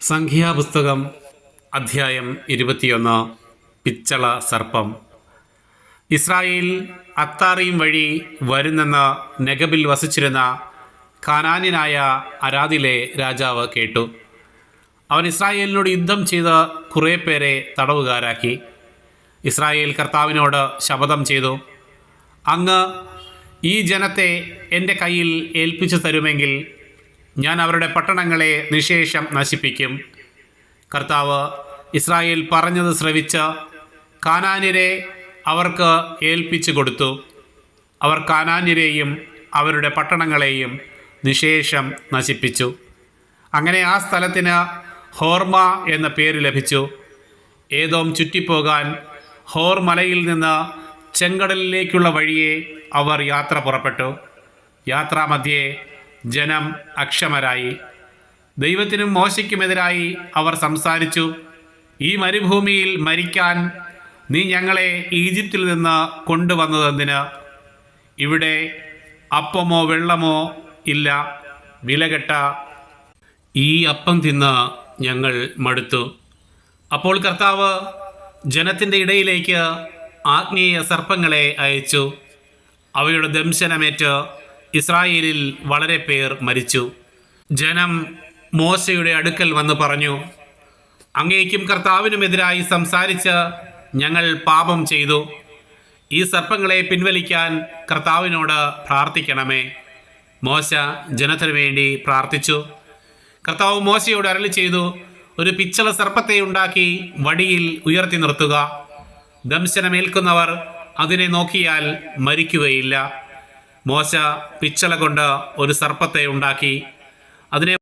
സംഖ്യാപുസ്തകം അധ്യായം 21. പിച്ചള സർപ്പം. ഇസ്രായേൽ അത്താറീം വഴി വരുന്നെന്ന് നെഗബിൽ വസിച്ചിരുന്ന കാനാന്യനായ അരാദിലെ രാജാവ് കേട്ടു. അവൻ ഇസ്രായേലിനോട് യുദ്ധം ചെയ്ത് കുറേ പേരെ തടവുകാരാക്കി. ഇസ്രായേൽ കർത്താവിനോട് ശപഥം ചെയ്തു, അങ്ങ് ഈ ജനത്തെ എൻ്റെ കയ്യിൽ ഏൽപ്പിച്ചു തരുമെങ്കിൽ ഞാൻ അവരുടെ പട്ടണങ്ങളെ നിശേഷം നശിപ്പിക്കും. കർത്താവ് ഇസ്രായേൽ പറഞ്ഞത് ശ്രവിച്ച് കാനാന്യരെ അവർക്ക് ഏൽപ്പിച്ചു കൊടുത്തു. അവർ കാനാന്യരെയും അവരുടെ പട്ടണങ്ങളെയും നിശേഷം നശിപ്പിച്ചു. അങ്ങനെ ആ സ്ഥലത്തിന് ഹോർമ എന്ന പേര് ലഭിച്ചു. ഏദോം ചുറ്റിപ്പോകാൻ ഹോർ മലയിൽ നിന്ന് ചെങ്കടലിലേക്കുള്ള വഴിയെ അവർ യാത്ര പുറപ്പെട്ടു. യാത്രാമധ്യേ ജനം അക്ഷമരായി. ദൈവത്തിനും മോശയ്ക്കുമെതിരായി അവർ സംസാരിച്ചു. ഈ മരുഭൂമിയിൽ മരിക്കാൻ നീ ഞങ്ങളെ ഈജിപ്തിൽ നിന്ന് കൊണ്ടുവന്നതെന്തിന്? ഇവിടെ അപ്പമോ വെള്ളമോ ഇല്ല. വിലകെട്ട ഈ അപ്പം തിന്ന് ഞങ്ങൾ മടുത്തു. അപ്പോൾ കർത്താവ് ജനത്തിൻ്റെ ഇടയിലേക്ക് ആഗ്നേയ സർപ്പങ്ങളെ അയച്ചു. അവയുടെ ദംശനമേറ്റ് ഇസ്രായേലിൽ വളരെ പേർ മരിച്ചു. ജനം മോശയുടെ അടുക്കൽ വന്ന് പറഞ്ഞു, അങ്ങേക്കും കർത്താവിനുമെതിരായി സംസാരിച്ച് ഞങ്ങൾ പാപം ചെയ്തു. ഈ സർപ്പങ്ങളെ പിൻവലിക്കാൻ കർത്താവിനോട് പ്രാർത്ഥിക്കണമേ. മോശ ജനത്തിനു വേണ്ടി പ്രാർത്ഥിച്ചു. കർത്താവ് മോശയോട് അരുളി ചെയ്തു, ഒരു പിച്ചള സർപ്പത്തെ ഉണ്ടാക്കി വടിയിൽ ഉയർത്തി നിർത്തുക. ദംശനമേൽക്കുന്നവർ അതിനെ നോക്കിയാൽ മരിക്കുകയില്ല. മോശ പിച്ചള കൊണ്ട് ഒരു സർപ്പത്തെ ഉണ്ടാക്കി. അതിനെ